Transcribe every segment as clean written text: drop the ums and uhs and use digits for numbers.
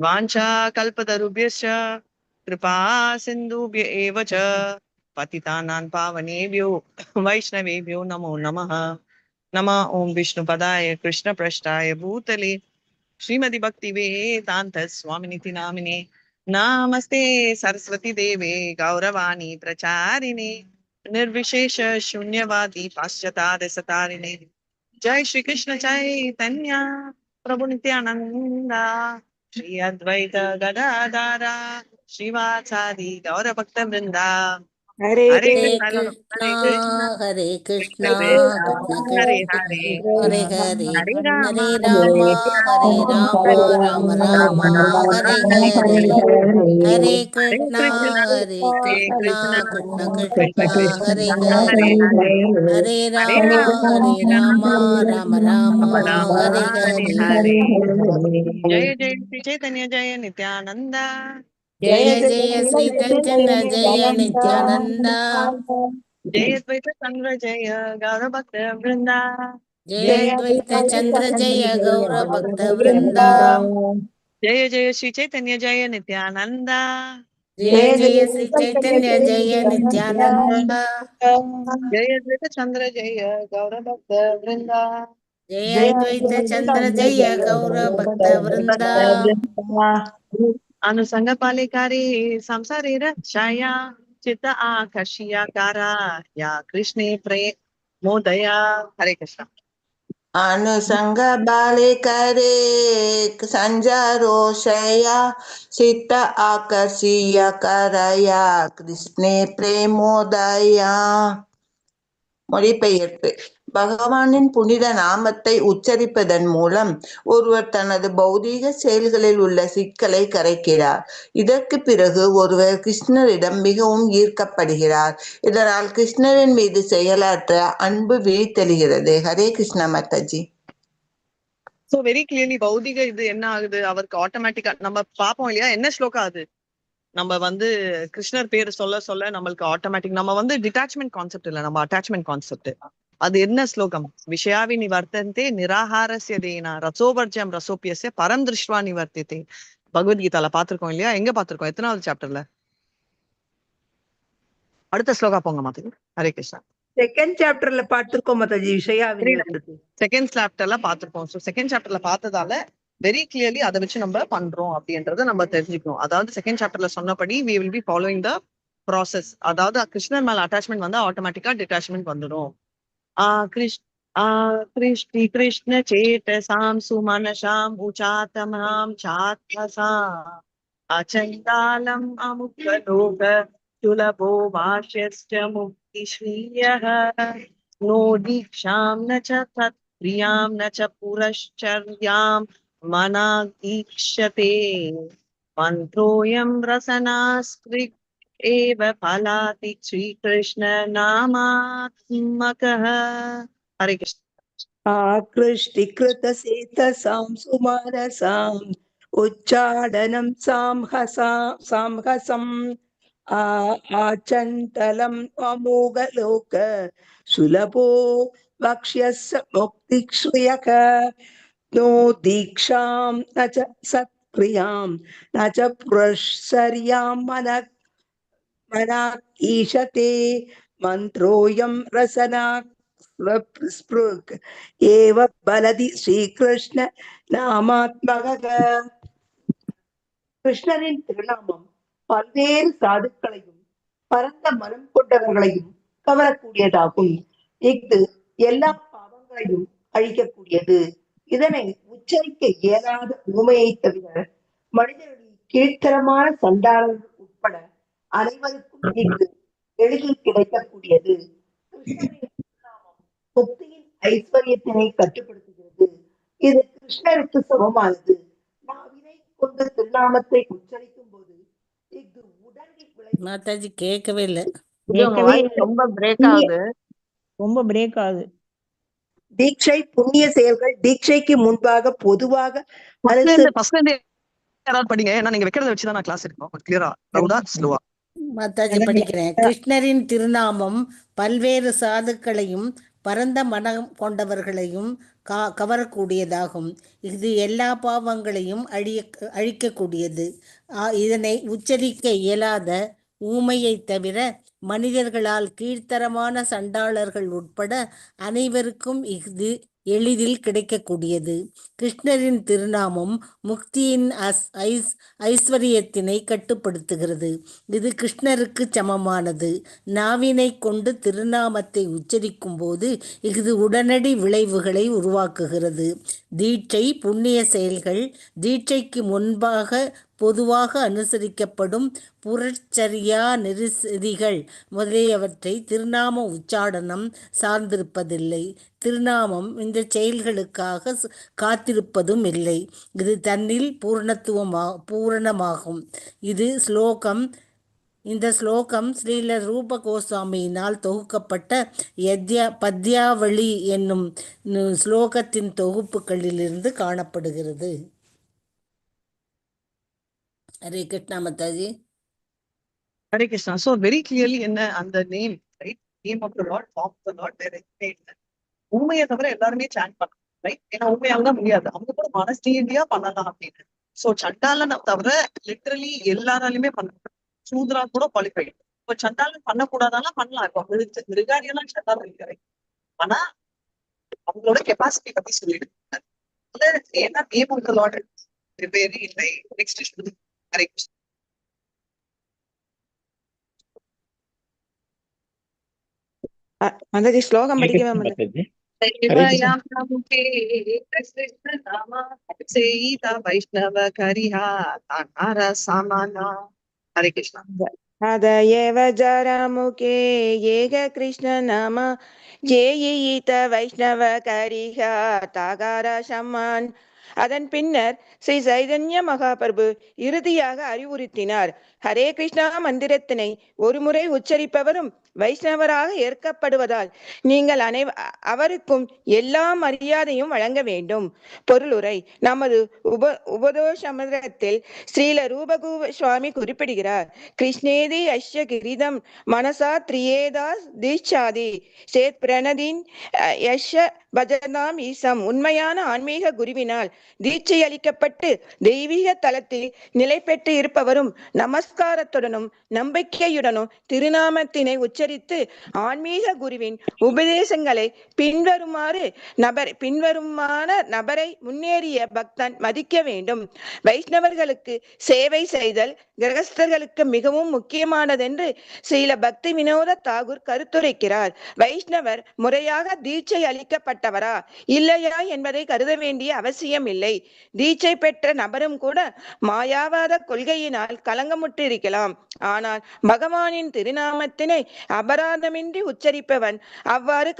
वाञ्छा कल्पतरुभ्यश्च कृपा सिन्धुभ्य एव च पतितानां पावनेभ्यो वैष्णवेभ्यो नमो नमः। नमः ओं विष्णुपदाय कृष्णपृष्ठाय भूतले श्रीमति भक्ति वेदांत स्वामिनिति नामिने नमस्ते सरस्वती देवे गौरवाणी प्रचारिणे निर्विशेष शून्यवादी पाश्चात्य सतारिणे जय श्री कृष्ण चैतन्य प्रभु नित्यानंदा श्री अद्वैत गदाधारा श्रीवासादि गौर भक्त वृंदा हरे हरे कृष्ण हरे कृष्णा कृष्ण हरे कृष्ण हरे हरे हरे हरे राम हरे रामा राम राम हरे हरे हरे कृष्णा कृष्ण कृष्ण हरे हरे हरे रामा राम राम हरे हरे जय जय श्री चैतन्य जय नित्यानंद जय जय श्री चैतन्य जय नित्यानंद जय द्वैत संग जय गौर भक्त वृंदा जय द्वैत चंद्र जय गौर भक्त वृंद जय जय श्री चैतन्य जय नित्यानंद जय जय श्री चैतन्य जय नित्यानंद जय द्वैत चंद्र जय गौर भक्त वृंदा जय द्वैत चंद्र जय गौर भक्त वृंद अनुसंग पालिकारी संसारी रक्षाया चित्त आकर्षियाकारा या कृष्णे प्रेमोदया हरे कृष्ण अनुसंग बालिकरे संजरोषया சித்த ஆகர்ஷிய கரையா கிருஷ்ணே பிரேமோதயா. மொழிபெயர்ப்பு. பகவானின் புனித நாமத்தை உச்சரிப்பதன் மூலம் ஒருவர் தனது பௌதீக செயல்களில் உள்ள சிக்கலை கரைக்கிறார். இதற்கு பிறகு ஒருவர் கிருஷ்ணரிடம் மிகவும் ஈர்க்கப்படுகிறார். இதனால் கிருஷ்ணரின் மீது செயலாற்ற அன்பு விழித்தெழுகிறது. Hare Krishna Mataji. So very clearly பௌதிக இது என்ன ஆகுது அவருக்கு ஆட்டோமேட்டிக்கா நம்ம பாப்போம் இல்லையா என்ன ஸ்லோகா அது நம்ம வந்து கிருஷ்ணர் பேர் சொல்ல சொல்ல நம்மளுக்கு ஆட்டோமேட்டிக் நம்ம வந்து டிட்டாச்மெண்ட் கான்செப்ட் இல்ல நம்ம அட்டாச்மெண்ட் கான்செப்ட் அது என்ன ஸ்லோகம் விஷயாவி நிவர்த்தந்தே நிராகாரஸ்ய தேனா ரசோபர்ஜம் ரசோபியஸ்ய பரம் திருஷ்வா நிவர்த்தித்தே பகவத்கீதால பாத்திருக்கோம் இல்லையா எங்க பாத்திருக்கோம் எத்தனாவது சாப்டர்ல அடுத்த ஸ்லோகா போங்க மாத்தி ஹரே கிருஷ்ணா செகண்ட் சாப்டர்ல பார்த்திருக்கோம் மாதாஜி விஷயா விநியோகத்துக்கு செகண்ட் சாப்டர்ல பாத்திருக்கோம் சோ செகண்ட் சாப்டர்ல பார்த்ததால வெரி கிளியர்லி அதை வச்சு நம்ம பண்றோம் அப்படின்றத நம்ம தெரிஞ்சுக்கணும் அதாவது செகண்ட் சாப்டர்ல சொன்னபடி we will be following the process அதாவது கிருஷ்ணர் மேல அட்டாச்மெண்ட் வந்து ஆட்டோமேட்டிக்கா டிட்டாச்மெண்ட் வந்துடும் கிருஷ்ணி கிருஷ்ண சேதசாம் சுமனசாம் உச்சாத்தமாம் சாத்மசாம் அச்சண்டாலம் அமுக்கலோக சுலபோ வாஷ்யஸ்ச முக்தி ஸ்ரீயः नो दीक्षां न च तत्प्रियां न च पुरश्चर्यां मनादीक्ष्यते मन्त्रोऽयं रसनास्कृत् एव फलाति श्रीकृष्ण नामात्मकः हरे कृष्ण आकृष्टिकृतसेतसां सुमनसाम् उच्चाडनं साम्हसम् आचण्डलम् अमोघलोक सुलभो वक्ष्यस्य मुक्तिश्रियः नो दीक्षां न च सत्क्रियां न च पुरश्चर्यां मना ईशते मन्त्रोऽयं रसना स्पृक् एव बलति ஸ்ரீகிருஷ்ண நாமாத்மக. கிருஷ்ணரின் திருநாமம் பல்வேறு சாதுக்களையும் பரந்த மனம் கொண்டவர்களையும் கவரக்கூடியதாகும். இஃது எல்லா பாவங்களையும் அழிக்கக்கூடியது. இதனை உச்சரிக்க இயலாத ஊமையை தவிர மனிதர்களின் கீழ்த்தரமான சண்டாளர்கள் உட்பட அனைவருக்கும் இங்கு எளிதில் கிடைக்கக்கூடியது. கிருஷ்ணரின் திருநாமம் முக்தியின் ஐஸ்வர்யத்தினை கட்டுப்படுத்துகிறது. இது கிருஷ்ணருக்கு சமமானது. நாவினை கொண்டு திருநாமத்தை உச்சரிக்கும் போது இங்கு உடலில் மாதாஜி கேட்கவே இல்லை. ரொம்ப பிரேக் ஆகுது தீட்சை புண்ணிய செயல்கள் தீட்சைக்கு முன்பாக பொதுவாக யாராவது படிங்க ஏன்னா நீங்க வைக்கிறத வச்சுதான் நான் கிளாஸ் எடுப்போம் கிளியரா ரவுடா ஸ்லோவா மாதாஜி படிக்கிறேன். கிருஷ்ணரின் திருநாமம் பல்வேறு சாதுக்களையும் பரந்த மனம் கொண்டவர்களையும் கவரக்கூடியதாகும். இது எல்லா பாவங்களையும் அழிக்கக்கூடியது. இதனை உச்சரிக்க இயலாத ஊமையை தவிர மனிதர்களால் கீழ்த்தரமான சண்டாளர்கள் உட்பட அனைவருக்கும் இது எளிதில் கிடைக்கக்கூடியது. கிருஷ்ணரின் திருநாமம் முக்தியின் ஐஸ்வர்யத்தினை கட்டுப்படுத்துகிறது. இது கிருஷ்ணருக்கு சமமானது. நாவினை கொண்டு திருநாமத்தை உச்சரிக்கும் போது இது உடனடி விளைவுகளை உருவாக்குகிறது. தீட்சை, புண்ணிய செயல்கள், தீட்சைக்கு முன்பாக பொதுவாக அனுசரிக்கப்படும் புரட்சரியா நெறிகள் முதலியவற்றை திருநாம உச்சாடனம் சார்ந்திருப்பதில்லை. திருநாமம் இந்த செயல்களுக்காக காத்திருப்பதும் இல்லை. இது தன்னில் பூரணமாகும். இந்த ஸ்லோகம் ஸ்ரீல ரூப கோஸ்வாமியினால் தொகுக்கப்பட்ட பத்யாவளி என்னும் ஸ்லோகத்தின் தொகுப்புகளிலிருந்து காணப்படுகிறது. Hare Krishna Mataji. Hare Krishna. So very clearly என்ன அந்த name, right? Name of the Lord, form of the Lord, there is made. உண்மையை தவிர எல்லாருமே சாண்ட் பண்ணலாம், ரைட்? ஏன்னா உண்மையால தான் முடியாது, அவங்க கூட மனஸ்தீதியா பண்ணலாம் அப்படின்னு. சோ சண்டாலனை தவிர லிட்டரலி எல்லாராலையுமே பண்ணலாம். சூத்ரா கூட குவாலிஃபைடு. இப்போ சண்டாலன் பண்ணக்கூடாதாலாம் பண்ணலாம். இப்போ மிருகாரியெல்லாம் சண்டாலன் இருக்கிறேன், ஆனா அவங்களோட கெப்பாசிட்டி பத்தி சொல்லிட்டு ஏன்னா name of the lord very இல்லை. நெக்ஸ்ட் ஹரே கிருஷ்ணா. மாதாஜி ஸ்லோகம் படிக்கவே மாதாஜி. வைஷ்ணவ கரிஹா சாமானா. ஹரே கிருஷ்ணா. அதயேவ ஜரமுகே ஏக கிருஷ்ண நாம ஜேயித வைஷ்ணவ கரிஹா தாகார சம்மான். அதன் பின்னர் ஸ்ரீ சைதன்ய மகாபிரபு இறுதியாக அறிவுறுத்தினார், ஹரே கிருஷ்ணா மந்திரத்தினை ஒருமுறை உச்சரிப்பவரும் வைஷ்ணவராக ஏற்கப்படுவதால் நீங்கள் அவருக்கும் எல்லா மரியாதையும் வழங்க வேண்டும். பொருளுரை. நமது உபதோஷமத்தில் ஸ்ரீல ரூபகோஸ்வாமி குறிப்பிடுகிறார், கிருஷ்ணேதி அஷ்ய கிரிதம் மனசா திரியேதா தீட்சாதி சேத் பிரணதின் யஷ பஜனாம் ஈசம். உண்மையான ஆன்மீக குருவினால் தீட்சை அளிக்கப்பட்டு தெய்வீக தலத்தில் நிலை பெற்று இருப்பவரும் நமஸ்காரத்துடனும் நம்பிக்கையுடனும் திருநாமத்தினை உச்சரித்து ஆன்மீக குருவின் உபதேசங்களை பின்வருமான நபரை முன்னேறிய பக்தன் மதிக்க வேண்டும். வைஷ்ணவர்களுக்கு சேவை செய்தல் கிரகஸ்தர்களுக்கு மிகவும் முக்கியமானதென்று ஸ்ரீல பக்தி வினோத தாகூர் கருத்துரைக்கிறார். வைஷ்ணவர் முறையாக தீட்சை அளிக்கப்பட்டவரா இல்லையா என்பதை கருத வேண்டிய அவசியம் இல்லை. தீட்சை பெற்ற நபரும் கூட மாயாவாத கொள்கையினால் கலங்கமுற்று இருக்கலாம். ஆனால் பகவானின் திருநாமத்தினை அபராதமின்றி உச்சரிப்பவன் அவ்வாறு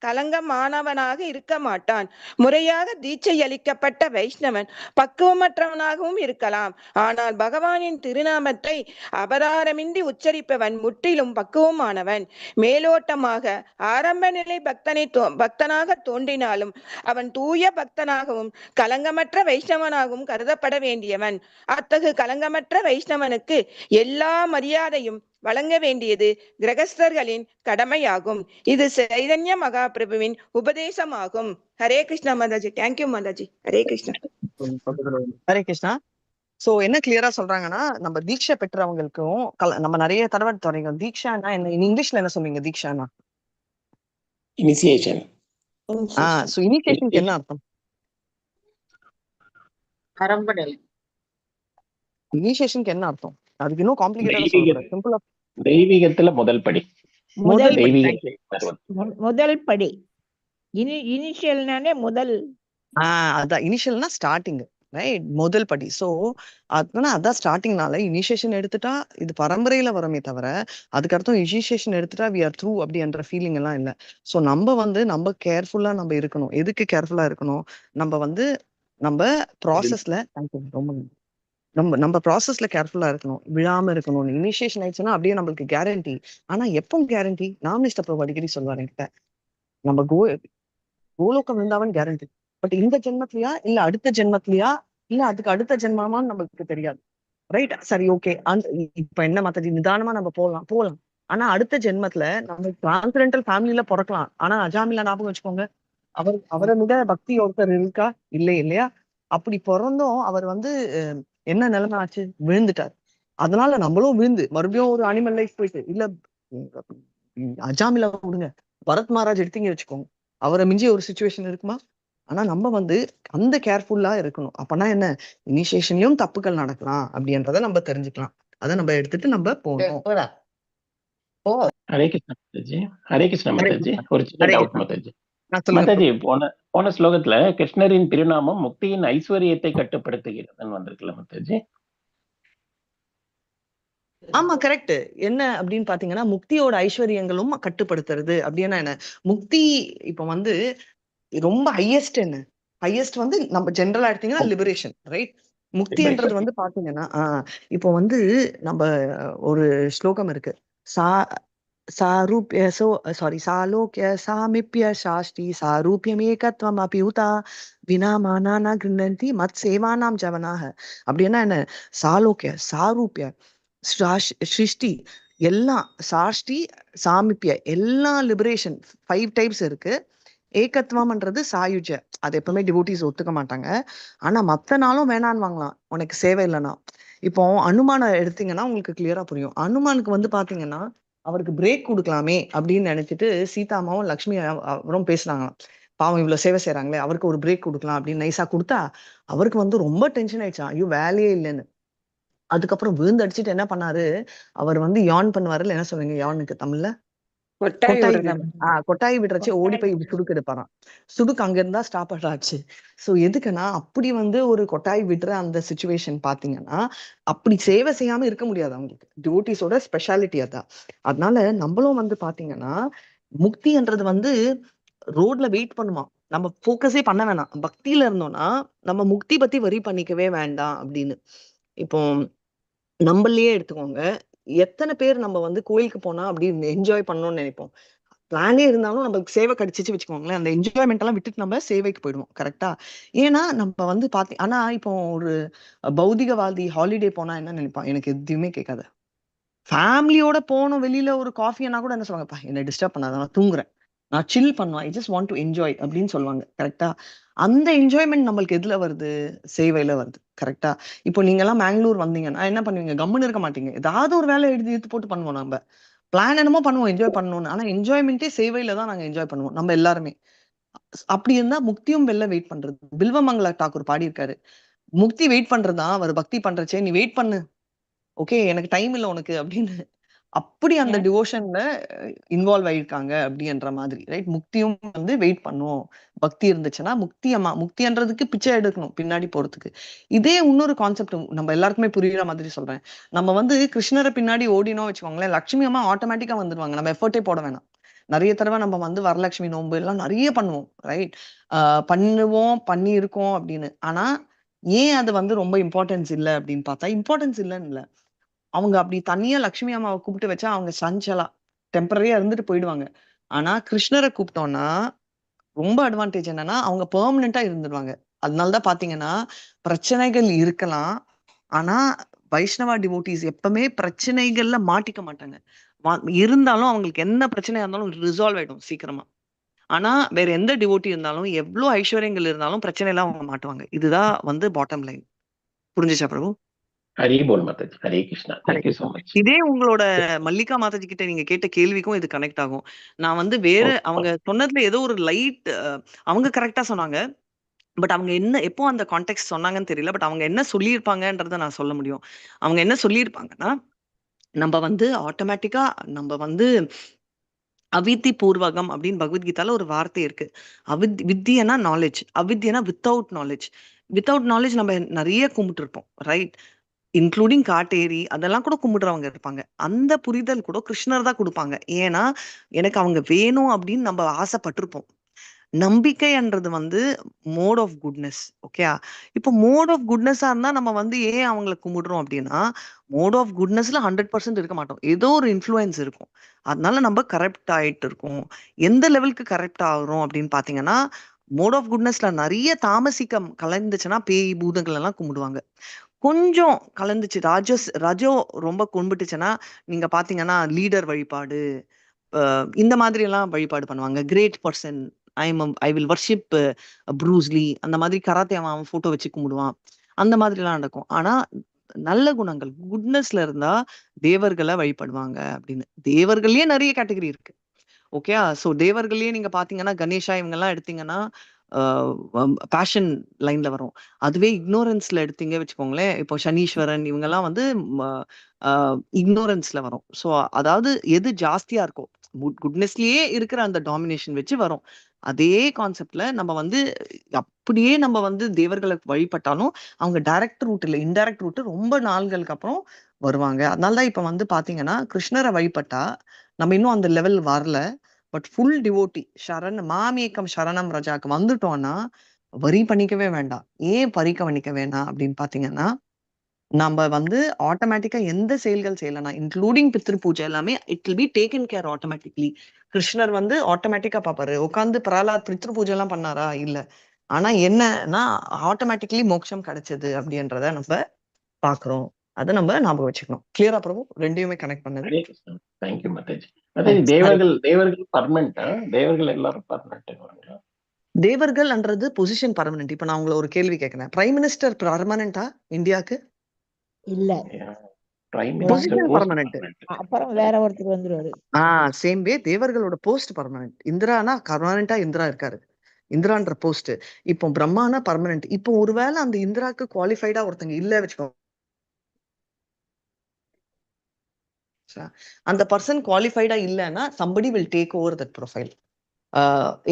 களங்கமானவனாக இருக்க மாட்டான். முறையாக தீட்சை அளிக்கப்பட்ட வைஷ்ணவன் பக்குவமற்றவனாகவும் இருக்கலாம். ஆனால் பகவானின் திருநாமத்தை அபராதமின்றி உச்சரிப்பவன் முற்றிலும் பக்குவமானவன். மேலோட்டமாக ஆரம்ப நிலை பக்தனாக தோன்றினாலும் அவன் தூய பக்தனாகவும் களங்கமற்ற வைஷ்ணவனாகவும் கருதப்பட வேண்டியவன். அத்தகு களங்கமற்ற வைஷ்ணவனுக்கு எல்லா மரியாதையும் வழங்க வேண்டியது கிரகஸ்தர்களின் கடமையாகும். இது சைதன்ய மகாபிரபுவின் உபதேசமாகும். ஹரே கிருஷ்ணா மாதாஜி. தேங்க்யூ மாதாஜி. ஹரே கிருஷ்ணா. ஹரே கிருஷ்ணா. சோ என்ன கிளியரா சொல்றாங்கன்னா, நம்ம தீட்சை பெற்றவங்களுக்கும் நம்ம நிறைய தடவை தொடங்க தீட்சானா என்ன, இங்கிலீஷ்ல என்ன சொன்னீங்க? தீட்சானா இனிஷியேஷன். சோ இனிஷியேஷனுக்கு என்ன அர்த்தம்? இனிஷியேஷனுக்கு என்ன அர்த்தம்? அதுக்கு இன்னும் காம்ப்ளிகேட்டடா சொல்றேன். சிம்பிளா தெய்வீகத்துல முதல் படி. முதல் படி. இனிஷியல்னாலே முதல். அதான் இனிஷியல்னா ஸ்டார்டிங், ரைட்? முதல் படி. சோ அதான் ஸ்டார்டிங்னால இனிஷியேஷன் எடுத்துட்டா இது பரம்பரையில வரமே தவிர அதுக்கு அர்த்தம் இனிஷியேஷன் எடுத்துட்டா வி ஆர் த்ரூ அப்படின்ற ஃபீலிங் எல்லாம் இல்ல. சோ நம்ம கேர்ஃபுல்லா நம்ம இருக்கணும். எதுக்கு கேர்ஃபுல்லா இருக்கணும்? நம்ம ப்ராசஸ்ல நம்ம ப்ராசஸ்ல கேர்ஃபுல்லா இருக்கணும், விழாம இருக்கணும். இனிஷியேஷன் ஆயிடுச்சுன்னா அப்படியே நம்மளுக்கு கேரண்டி. ஆனா எப்போ கேரண்டி? நாமினிஸ்டர் பிரபு அடிக்கடி சொல்வாரு என்கிட்ட, நம்ம கோலோக விருந்தாவன் கேரண்டி. பட் இந்த ஜென்மத்திலயா இல்ல அடுத்த ஜென்மத்திலயா இல்ல அதுக்கு அடுத்த ஜென்மமான்னு நம்மளுக்கு தெரியாது, ரைட்? சரி, ஓகே. இப்ப என்ன மாத்தாஜி, நிதானமா நம்ம போலாம். ஆனா அடுத்த ஜென்மத்துல நம்ம டிரான்ஸ்ஜெண்டல் ஃபேமிலியில பிறக்கலாம். ஆனா அஜாமிலா ஞாபகம் வச்சுக்கோங்க, அவரை விட பக்தி ஒருத்தர் இருக்கா இல்லையா? அப்படி பிறந்தும் அவர் வந்து என்ன நிலைமை ஆச்சு, விழுந்துட்டார். அதனால நம்மளும் விழுந்து மறுபடியும் ஒரு அனிமல் லைஃப் போயிட்டு இல்ல அஜாமிலா விடுங்க, பரத் மகாராஜ் எடுத்தீங்க வச்சுக்கோங்க, அவரை மிஞ்சி ஒரு சுச்சுவேஷன் இருக்குமா? ஆனா நம்ம வந்து அந்த கேர்ஃபுல்லா இருக்கணும். அப்பனா என்ன, இனிஷியேஷன்லயும் தப்புகள் நடக்கலாம் அப்படின்றத நம்ம தெரிஞ்சுக்கலாம். அதை நம்ம எடுத்துட்டு நம்ம போகணும். ஹரே கிருஷ்ணா மாதாஜி. ஹரே கிருஷ்ணா ஹரே மாதாஜி. கிருஷ்ணா. ஒரு சின்ன ஹரே டவுட் கிருஷ்ணா. மாதாஜி. சொல்லுங்க மாதாஜி, பிரபு. போன ஸ்லோகத்துல கிருஷ்ணரின் திருநாமம் முக்தியின் ஐஸ்வர்யத்தை கட்டுப்படுத்துகிறதுன்னு வந்திருக்குல்ல மாதாஜி? ஆமா, கரெக்ட். என்ன அப்படின்னு பாத்தீங்கன்னா, முக்தியோட ஐஸ்வர்யங்களும் கட்டுப்படுத்துறது அப்படின்னா என்ன, முக்தி இப்ப வந்து ரொம்ப ஹையஸ்ட் என்ன, ஹையஸ்ட் வந்து நம்ம ஜென்ரலா எடுத்தீங்கன்னா லிபரேஷன், ரைட்? முக்தின்றது வந்து பாத்தீங்கன்னா இப்போ வந்து நம்ம ஒரு ஸ்லோகம் இருக்கு, சா சாரூப்ய சாலோக்கிய சாமிப்ய சாஷ்டி சாரூபியமேகத்வம் அபியுதா வினாமானா கிருண்ணந்தி மத் சேவானாம் ஜவனாக. அப்படின்னா என்ன, சாலோக்கிய சாரூப்ய சிருஷ்டி எல்லாம், சாஷ்டி சாமிப்ய எல்லாம் லிபரேஷன் 5 டைப்ஸ் இருக்கு. ஏகத்துவம்ன்றது சாயுஜ, அது எப்பவுமே டிவோட்டிஸ் ஒத்துக்க மாட்டாங்க. ஆனா மத்த நாளும் வேணான்னு வாங்கலாம் உனக்கு சேவை இல்லைன்னா. இப்போ அனுமான எடுத்தீங்கன்னா உங்களுக்கு கிளியரா புரியும். அனுமானுக்கு வந்து பாத்தீங்கன்னா அவருக்கு பிரேக் கொடுக்கலாமே அப்படின்னு நினைச்சிட்டு சீதாமாவும் லக்ஷ்மி அவரும் பேசுனாங்களாம். பாவம் இவ்வளவு சேவை செய்யறாங்களே, அவருக்கு ஒரு பிரேக் கொடுக்கலாம் அப்படின்னு நைஸா கொடுத்தா அவருக்கு வந்து ரொம்ப டென்ஷன் ஆயிடுச்சான், ஐயோ வேலையே இல்லைன்னு. அதுக்கப்புறம் விழுந்து அடிச்சுட்டு என்ன பண்ணாரு, அவர் வந்து யான் பண்ணுவாருல்ல, என்ன சொல்லுவீங்க யானுக்கு தமிழ்ல? கொட்டாய் கொட்டாய் விடுறச்சு ஓடி போய் இப்படி சுடுக்கு எடுப்பாராம். சுடுக்கு அங்க இருந்தா ஸ்டாப் ஆச்சு. சோ எதுக்குன்னா, அப்படி வந்து ஒரு கொட்டாய் விடுற அந்த சிச்சுவேஷன் பாத்தீங்கன்னா அப்படி சேவை செய்யாம இருக்க முடியாது அவங்களுக்கு. டிவோட்டிஸோட ஸ்பெஷாலிட்டி அதான். அதனால நம்மளும் வந்து பாத்தீங்கன்னா முக்தின்றது வந்து ரோட்ல வெயிட் பண்ணுமா, நம்ம போக்கஸே பண்ண வேணாம். பக்தியில இருந்தோம்னா நம்ம முக்தி பத்தி வரி பண்ணிக்கவே வேண்டாம் அப்படின்னு. இப்போ நம்மளையே எடுத்துக்கோங்க, எத்தனை பேர் நம்ம வந்து கோயிலுக்கு போனா அப்படி என்ஜாய் பண்ணணும்னு நினைப்போம். பிளானே இருந்தாலும் நம்மளுக்கு சேவை கிடைச்சிச்சு வச்சுக்கோங்களேன், அந்த என்ஜாய்மெண்ட் எல்லாம் விட்டுட்டு நம்ம சேவைக்கு போயிடுவோம். கரெக்டா? ஏன்னா நம்ம வந்து ஆனா இப்போ ஒரு பௌதிகவாதி ஹாலிடே போனா என்ன நினைப்பான், எனக்கு எதுவுமே கேட்காது. ஃபேமிலியோட போனோம் வெளியில ஒரு காஃபினா கூட என்ன சொல்லுவாங்கப்பா, என்ன டிஸ்டர்ப் பண்ணாத, நான் தூங்குறேன், நான் சில் பண்ணுவேன், I just want to enjoy அப்படின்னு சொல்லுவாங்க. கரெக்டா? அந்த என்ஜாய்மெண்ட் நம்மளுக்கு எதுல வருது, சேவையில வருது. கரெக்டா? இப்போ நீங்க எல்லாம் மேங்களூர் வந்தீங்கன்னா என்ன பண்ணுவீங்க, கம்முன்னு இருக்க மாட்டீங்க, ஏதாவது ஒரு வேலை எழுதி எடுத்து போட்டு பண்ணுவோம். நம்ம பிளான் என்னமோ பண்ணுவோம் என்ஜாய் பண்ணணும்னு, ஆனா என்ஜாய்மெண்ட்டே சேவையில தான் நாங்க என்ஜாய் பண்ணுவோம் நம்ம எல்லாருமே. அப்படி இருந்தா முக்தியும் வெல்ல வெயிட் பண்றது. பில்வமங்கல டாக்கூர் பாடியிருக்காரு, முக்தி வெயிட் பண்றதுதான், அவர் பக்தி பண்றச்சே நீ வெயிட் பண்ணு, ஓகே எனக்கு டைம் இல்ல உனக்கு அப்படின்னு. அப்படி அந்த டிவோஷன்ல இன்வால்வ் ஆயிருக்காங்க அப்படின்ற மாதிரி, ரைட்? முக்தியும் வந்து வெயிட் பண்ணும். பக்தி இருந்துச்சுன்னா முக்தின்றதுக்கு பிச்சை எடுக்கணும் பின்னாடி போறதுக்கு. இதே இன்னொரு கான்செப்ட் நம்ம எல்லாருக்குமே புரியுற மாதிரி சொல்றேன். நம்ம வந்து கிருஷ்ணரை பின்னாடி ஓடினோம் வச்சுக்கோங்களேன், லட்சுமி அம்மா ஆட்டோமேட்டிக்கா வந்துருவாங்க, நம்ம எஃபர்ட்டே போட வேணாம். நிறைய தடவை நம்ம வந்து வரலட்சுமி நோன்பு எல்லாம் நிறைய பண்ணுவோம், ரைட்? பண்ணுவோம், பண்ணி இருக்கோம் அப்படின்னு. ஆனா ஏன் அது வந்து ரொம்ப இம்பார்ட்டன்ஸ் இல்லை அப்படின்னு பார்த்தா, இம்பார்ட்டன்ஸ் இல்லைன்னு இல்லை, அவங்க அப்படி தனியா லட்சுமி அம்மாவை கூப்பிட்டு வச்சா அவங்க சஞ்சலா டெம்பரரியா இருந்துட்டு போயிடுவாங்க. ஆனா கிருஷ்ணரை கூப்பிட்டோம்னா ரொம்ப அட்வான்டேஜ் என்னன்னா அவங்க பெர்மனண்டா இருந்துடுவாங்க. அதனாலதான் பாத்தீங்கன்னா பிரச்சனைகள் இருக்கலாம், ஆனா வைஷ்ணவா டிவோட்டிஸ் எப்பவுமே பிரச்சனைகள்ல மாட்டிக்க மாட்டாங்க. இருந்தாலும் அவங்களுக்கு என்ன பிரச்சனையா இருந்தாலும் ரிசால்வ் ஆயிடும் சீக்கிரமா. ஆனா வேற எந்த டிவோட்டி இருந்தாலும் எவ்வளவு ஐஸ்வர்யங்கள் இருந்தாலும் பிரச்சனைலாம் அவங்க மாட்டுவாங்க. இதுதான் வந்து பாட்டம் லைன். புரிஞ்சுச்சா Prabhu? Hari Bol Mataji. Hare Krishna. Hare thank you so Krishna. Much. இதே உங்களோட மல்லிகா மாதாஜி கிட்ட நீங்க கேட்ட கேள்விக்கும் இது கனெக்ட் ஆகும். நான் வந்து வேற அவங்க சொன்னதுல ஏதோ ஒரு லைட் அவங்க கரெக்டா சொன்னாங்க. பட் அவங்க என்ன எப்போ அந்த கான்டெக்ட் சொன்னாங்கன்னு தெரியல. பட் அவங்க என்ன சொல்லியிருப்பாங்கன்றத நான் சொல்ல முடியும். அவங்க என்ன சொல்லியிருப்பாங்கன்னா, நம்ம வந்து ஆட்டோமேட்டிக்கா நம்ம வந்து அவித்தி பூர்வகம் அப்படின்னு பகவத்கீதால ஒரு வார்த்தை இருக்கு. வித்தியனா நாலேஜ், அவித்யனா வித்தவுட் நாலேஜ். வித்தவுட் நாலேஜ் நம்ம நிறைய கும்பிட்டு இருப்போம், ரைட்? இன்க்ளூடிங் காட்டேரி அதெல்லாம் கூட கும்பிடுறவங்க இருப்பாங்க. அந்த புரிதல் கூட கிருஷ்ணர் தான் கொடுப்பாங்க. ஏன்னா எனக்கு அவங்க வேணும் அப்படின்னு நம்ம ஆசைப்பட்டிருப்போம். நம்பிக்கைன்றது வந்து மோட் ஆஃப் குட்னஸ். ஓகே, இப்போ மோட் ஆஃப் குட்னஸா இருந்தா நம்ம வந்து ஏன் அவங்களை கும்பிடுறோம் அப்படின்னா, மோட் ஆஃப் குட்னஸ்ல 100% இருக்க மாட்டோம், ஏதோ ஒரு இன்ஃப்ளூயன்ஸ் இருக்கும். அதனால நம்ம கரெக்ட் ஆயிட்டு இருக்கோம். எந்த லெவலுக்கு கரெக்ட் ஆகுறோம் அப்படின்னு பாத்தீங்கன்னா, மோட் ஆஃப் குட்னஸ்ல நிறைய தாமசிக்கம் கலந்துச்சுன்னா பேய் பூதங்கள் எல்லாம் கும்பிடுவாங்க. கொஞ்சம் கலந்துச்சு. ரஜோ ரொம்ப கும்பிட்டுச்சுன்னா, நீங்க பார்த்தீங்கன்னா, லீடர் வழிபாடு, இந்த மாதிரி எல்லாம் வழிபாடு பண்ணுவாங்க. Great person, I will worship Bruce Lee, அந்த மாதிரி கராத்தே அவன் ஃபோட்டோ வச்சு கும்பிடுவான். அந்த மாதிரிலாம் நடக்கும். ஆனா, நல்ல குணங்கள், குட்னஸ்ல இருந்தா தேவர்கள வழிபடுவாங்க அப்படின்னு. தேவர்கள்லயே நெறைய கேட்டகரி இருக்கு. ஓகேயா? ஸோ தேவர்கள்லயே நீங்க பார்த்தீங்கன்னா, கணேஷா இவங்கலாம் எடுத்தீங்கன்னா, பேஷன் லைன்ல வரும். அதுவே இக்னோரன்ஸ்ல எடுத்தீங்க வச்சுக்கோங்களேன், இப்போ சனீஸ்வரன் இவங்கலாம் வந்து ம அ இக்னோரன்ஸ்ல வரும். ஸோ அதாவது எது ஜாஸ்தியா இருக்கோ, குட்னஸ்லயே இருக்கிற அந்த டாமினேஷன் வச்சு வரும். அதே கான்செப்ட்ல நம்ம வந்து அப்படியே நம்ம வந்து தேவர்கள வழிபட்டாலும், அவங்க டைரக்ட் ரூட் இல்ல, இன்டைரக்ட் ரூட் ரொம்ப நாள்களுக்கு அப்புறம் வருவாங்க. அதனால தான் இப்ப வந்து பார்த்தீங்கன்னா, கிருஷ்ணர வழிபட்டா, நம்ம இன்னும் அந்த லெவல் வரல. பட் ஃபுல் டிவோட்டி மாமேகம் சரணம் ரஜாக்கு வந்துட்டோம்னா வரி பண்ணிக்கவே வேண்டாம். ஏன் பரிக்க பண்ணிக்க வேணாம் அப்படின்னு பாத்தீங்கன்னா, நம்ம வந்து ஆட்டோமேட்டிக்கா எந்த செயல்கள் செய்யலனா, இன்க்ளூடிங் பித்ரு பூஜை எல்லாமே it will be taken care automatically. கிருஷ்ணர் வந்து ஆட்டோமேட்டிக்கா பாப்பாரு. உட்கார்ந்து பிரஹ்லாத் பித்ரு பூஜை எல்லாம் பண்ணாரா? இல்ல. ஆனா என்னன்னா, ஆட்டோமேட்டிக்லி மோட்சம் கிடைச்சது அப்படின்றத நம்ம பாக்குறோம். அத நம்ம ஞாபகம் வச்சுக்கணும். கிளியரா பிரபு? 2யுமே கனெக்ட் பண்ணது. ஹரே கிருஷ்ணா. தேங்க்யூ மாதாஜி. மாதாஜி, தேவர்கள் பர்மனெண்டா? தேவர்கள் எல்லாரும் பர்மனென்ட்டுங்களா? தேவர்கள்ன்றது பொசிஷன் பர்மனன்ட். இப்ப நான் உங்களை ஒரு கேள்வி கேட்கிறேன். பிரைம் மினிஸ்டர் பர்மனன்ட்டா இந்தியாக்கு? இல்ல, பிரைம் ஒரு minister position post permanent. Permanent. அப்புறம் வேற ஒருத்தர் வந்துருவாரு. சேம் வே தேவர்களோட போஸ்ட் பர்மனன்ட். இந்திரானா பர்மனன்ட்டா இந்திரா இருக்காரு. இந்திரான்ற போஸ்ட். இப்போ பிரம்மானா பர்மனன்ட். இப்போ ஒருவேளை அந்த இந்திராக்கு குவாலிஃபைடா ஒருத்தங்க இல்ல வச்சுக்கோ, அந்த பர்சன் குவாலிஃபைடா இல்லைன்னா somebody will take over that profile.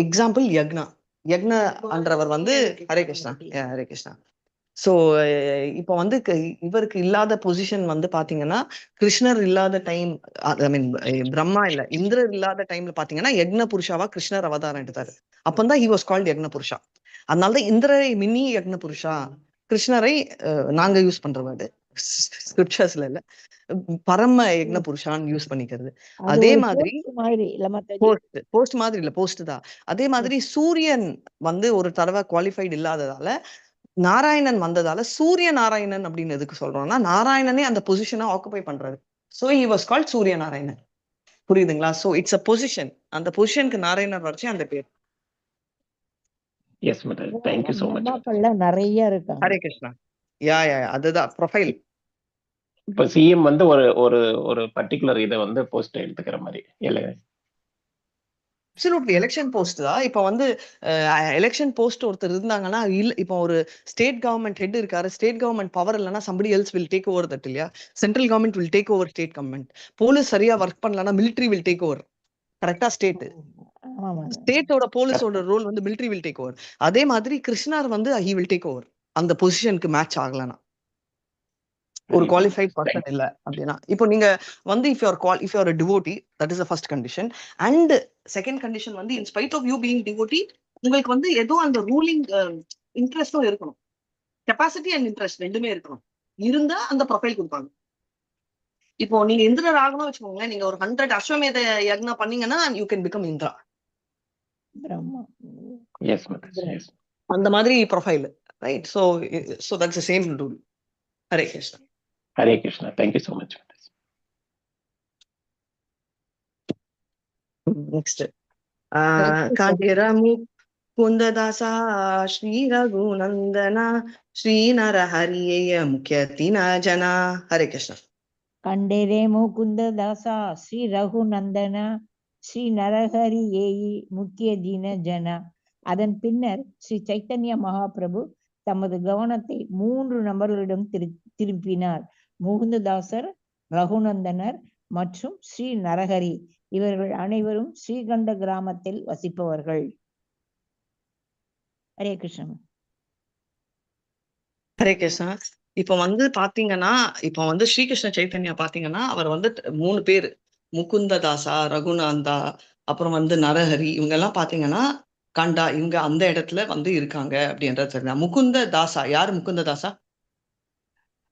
Example யக்னன்றவர் வந்து ஹரே கிருஷ்ணா. ஹரே கிருஷ்ணா. ஸோ இப்போ வந்து இவருக்கு இல்லாத பொசிஷன் வந்து பாத்தீங்கன்னா, கிருஷ்ணர் இல்லாத டைம், ஐ மீன் பிரம்மா இல்ல இந்திரர் இல்லாத டைம்ல பாத்தீங்கன்னா யக்ன புருஷாவா கிருஷ்ணர் அவதாரம் எடுத்தாரு. அப்பந்தான் he was called யக்ன புருஷா. அதனாலதான் இந்திரரை மினி யக்ன புருஷா, கிருஷ்ணரை நாங்க யூஸ் பண்ற வேர்டு ஸ்கிரிப்சர்ஸ்ல இல்ல, பரம யக்ன புருஷான்னு யூஸ் பண்ணிக்கிறது. அது அதே ஒரு மாதிரி post மாதிரி இல்ல மாதாஜி? போஸ்ட் மாதிரி இல்ல, போஸ்ட் தான். அதே மாதிரி சூரியன் வந்து ஒரு தடவை குவாலிஃபைடு இல்லாததால நாராயணன் வந்ததால சூரிய நாராயணன் அப்படின்னு எதுக்கு சொல்றோம்னா, நாராயணனே அந்த பொசிஷனை ஆக்குபை பண்றாரு. So he was called Surya Narayanan. புரியுதுங்களா? So it's a position. அந்த பொசிஷனுக்கு நாராயணன் வரைச்சு அந்த பேர். Yes Mataji. Thank you so much. பிரம்மாக்கள்ல நிறைய இருக்காங்க. ஹரே கிருஷ்ணா. யா அதுதான் ப்ரொஃபைல். இப்ப சிஎம் வந்து ஒரு ஒரு ஒரு பர்டிகுலர் இதை வந்து போஸ்ட் எடுத்துக்கிற மாதிரி இல்ல? அப்சல்யூட்லி எலெக்ஷன் போஸ்ட் தான். இப்போ வந்து எலெக்ஷன் போஸ்ட் ஒருத்தர் இருந்தாங்கன்னா, இல்ல இப்போ ஒரு ஸ்டேட் கவர்மெண்ட் ஹெட் இருக்காரு, ஸ்டேட் கவர்மெண்ட் பவர் இல்லைன்னா somebody else will take over that இல்லையா? Central government will take over state government. Police சரியா ஒர்க் பண்ணலன்னா military will take over. கரெக்டா? ஆமா. ஸ்டேட்டோட போலீஸோட ரோல் வந்து military will take over. அதே மாதிரி கிருஷ்ணர் வந்து he will take over அந்த பொசிஷனுக்கு மேட்ச் ஆகலனா, ஒரு குவாலிஃபைட் பர்சன் இல்ல அப்படின்னா. இப்போ நீங்க வந்து if you are a devotee, that is the first condition. And second condition வந்து in spite of you being devotee, உங்களுக்கு வந்து ஏதோ அந்த ரூலிங் இன்ட்ரெஸ்டும் இருக்கணும். கெப்பாசிட்டி அண்ட் இன்ட்ரெஸ்ட் ரெண்டுமே இருக்கணும். இருந்தா அந்த ப்ரொஃபைல் கொடுப்பாங்க. இப்போ நீங்க இந்திரர் ஆகணும் வச்சுக்கோங்களேன், நீங்க ஒரு 100 அஸ்வமேத யக்னா பண்ணீங்கன்னா you can become Indra. Brahma. Yes Mataji. Yes. அந்த மாதிரி profile, right? so that's the same rule. Hare Krishna. Hare Krishna. Thank you so much. Next காஞ்சிரமு குந்ததாசா ஸ்ரீ ரகுநந்தனா ஸ்ரீ நரஹரிய முக்கியத்தின ஜனா. ஹரே கிருஷ்ணா. கண்டேரே முகுந்த தாசா ஸ்ரீ ரகுநந்தன ஸ்ரீ நரஹரி ஏயி முக்கிய தின ஜன. அதன் பின்னர் ஸ்ரீ சைத்தன்ய மகாபிரபு தமது கவனத்தை 3 நபர்களிடம் திருப்பினார். முகுந்ததாசர், ரகுநந்தனர் மற்றும் ஸ்ரீ நரஹரி. இவர்கள் அனைவரும் ஸ்ரீகண்ட கிராமத்தில் வசிப்பவர்கள். ஹரே கிருஷ்ணன். ஹரே கிருஷ்ணா. இப்ப வந்து பாத்தீங்கன்னா, இப்ப வந்து ஸ்ரீகிருஷ்ண சைத்தன்யா பாத்தீங்கன்னா, அவர் வந்து 3 பேரு, முகுந்ததாசா, ரகுநந்தா, அப்புறம் வந்து நரஹரி, இவங்க எல்லாம் பாத்தீங்கன்னா கண்டா, இவங்க அந்த இடத்துல வந்து இருக்காங்க அப்படின்றது தெரியும். முகுந்த தாசா யாரு? முகுந்த தாசா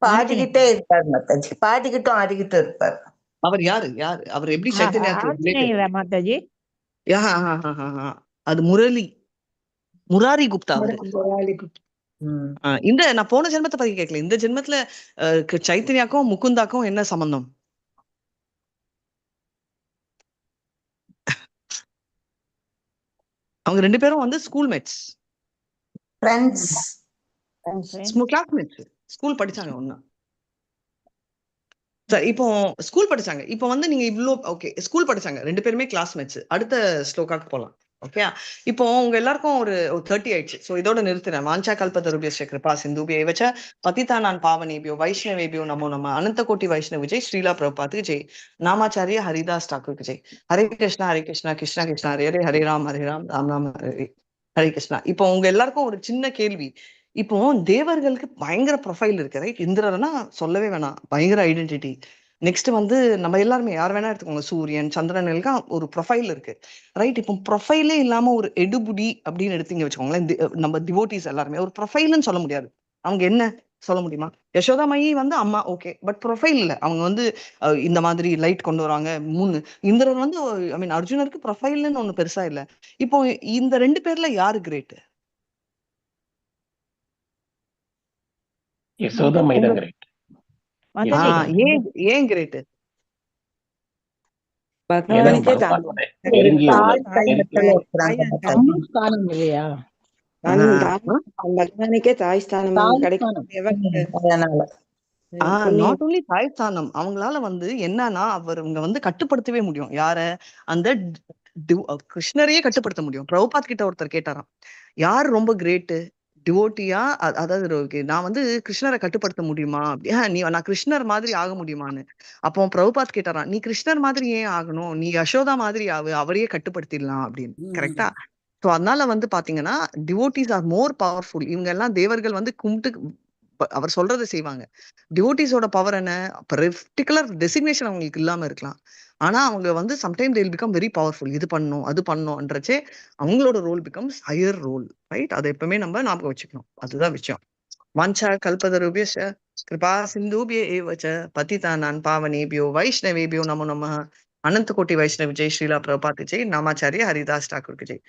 பாடிக்கிட்டே இருப்பார் மாதாஜி. பாடிக்கிட்டும் ஆடிக்கிட்டும் இருப்பார். அவர் யாரு? அவர் எப்படி சைத்தன்யாக்கு ஆஞ்சநேயரா மாதாஜி? அது முரளி, முராரி குப்தா அவரு. முரளி குப்தா. ம். இந்த நான் போன ஜென்மத்தை பத்தி கேட்கல. இந்த ஜென்மத்துல சைத்தன்யாக்கும் முகுந்தாக்கும் என்ன சம்பந்தம்? அவங்க 2 பேரும் வந்து school mates, friends. Classmates, school படிச்சாங்க ஒண்ணா. சரி, இப்போ ஸ்கூல் படிச்சாங்க. இப்போ வந்து நீங்க இவ்ளோ ஓகே ஸ்கூல் படிச்சாங்க 2 பேருமே கிளாஸ்மேட்ஸ். அடுத்த ஸ்லோகாக்கு போலாம். ஓகே, இப்போ உங்க எல்லாருக்கும் ஒரு 30 ஆயிடுச்சு. சோ இதோட நிறுத்துறேன். வாஞ்சா கல்பத்தருபியஸ்ய கிருபா சிந்துபிய ஏவச்ச பதிதானான் பாவனேபியோ வைஷ்ணவேபியோ நமோ நம அனந்த கோட்டி வைஷ்ணவ விஜய் ஸ்ரீலா பிரபுபாத்துக்கு ஜெய். நாமாச்சாரிய ஹரிதாஸ் டாக்கூருக்கு ஜெய். ஹரே கிருஷ்ணா கிருஷ்ணா கிருஷ்ணா ஹரே ஹரே, ஹரே ராம் ராம் ராம் ஹரே கிருஷ்ணா. இப்போ உங்க எல்லாருக்கும் ஒரு சின்ன கேள்வி. இப்போ தேவர்களுக்கு பயங்கர ப்ரொஃபைல் இருக்கு, ரைட்? இந்திரனா சொல்லவே வேணாம், பயங்கர ஐடென்டிட்டி. நெக்ஸ்ட் வந்து நம்ம எல்லாருமே யார் வேணா எடுத்துக்கோங்க, சூரியன் சந்திரனுக்கு ஒரு ப்ரொஃபைல் இருக்கு, ரைட்? இப்போ ப்ரொஃபைலே இல்லாம ஒரு எடுபுடி அப்படின்னு எடுத்தீங்க வச்சுக்கோங்களேன், நம்ம டிவோட்டிஸ் எல்லாருமே ஒரு ப்ரொஃபைல்னு சொல்ல முடியாது. அவங்க என்ன சொல்ல முடியுமா? யசோதாமயி வந்து அம்மா, ஓகே, பட் ப்ரொஃபைல் இல்ல. அவங்க வந்து இந்த மாதிரி லைட் கொண்டு வராங்க 3. இந்திரன் வந்து ஐ மீன் அர்ஜுனருக்கு ப்ரொஃபைல்னு ஒண்ணு பெருசா இல்ல. இப்போ இந்த 2 பேர்ல யாரு கிரேட்? யசோதமை தான் கிரேட். ஏன் கிரேட்? பகவானுக்கே பகவானோட நெருங்கிய உறவு. பகவானுக்கே தாய் ஸ்தானம் கிடைக்கும். நாட் ஓன்லி தாய் ஸ்தானம், அவங்களால வந்து என்னன்னா அவங்க வந்து கட்டுப்படுத்தவே முடியும். யார? அந்த கிருஷ்ணரையே கட்டுப்படுத்த முடியும். பிரபுபாத் கிட்ட ஒருத்தர் கேட்டாராம், யார் ரொம்ப கிரேட் டிவோட்டியா, அதாவது நான் வந்து கிருஷ்ணரை கட்டுப்படுத்த முடியுமா அப்படி, நான் கிருஷ்ணர் மாதிரி ஆக முடியுமான்னு. அப்போ பிரபுபாத் கேட்டாராம், நீ கிருஷ்ணர் மாதிரி ஏன் ஆகணும், நீ யசோதா மாதிரி ஆகு, அவரையே கட்டுப்படுத்திடலாம் அப்படின்னு. கரெக்டா? சோ அதனால வந்து பாத்தீங்கன்னா டிவோட்டிஸ் ஆர் மோர் பவர்ஃபுல். இவங்க எல்லாம் தேவர்கள் வந்து கும்பிட்டு அவர் சொல்றதை செய்வாங்க. டிவோட்டிஸோட பவர் என்ன? பர்டிகுலர் டெசிக்னேஷன் அவங்களுக்கு இல்லாம இருக்கலாம், ஆனா அவங்க வந்து sometime they will become very powerful. இது பண்ணும் அது பண்ணும்ன்றச்சே அவங்களோட role becomes higher role, right? அதை எப்பவுமே நம்ம ஞாபகம் வச்சுக்கணும். அதுதான் விஷயம். வாஞ்சா கல்பதருபியஸ்ய கிருபா சிந்துபிய ஏவச்ச பதிதானான் பாவனேபியோ வைஷ்ணவேபியோ நமோ நமः அனந்த கோட்டி வைஷ்ணவ ஜெய் ஸ்ரீலா பிரபாத் ஜெய். நாமாச்சாரிய ஹரிதாஸ் டாக்கூருக்கு ஜெய்.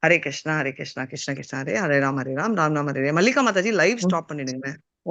ஹரே கிருஷ்ணா கிருஷ்ணா கிருஷ்ணா ஹரே ஹரே, ஹரே ராம் ராம் ராம் ஹரே. மல்லிகா மாதாஜி லைவ் ஸ்டாப் பண்ணிடுங்க.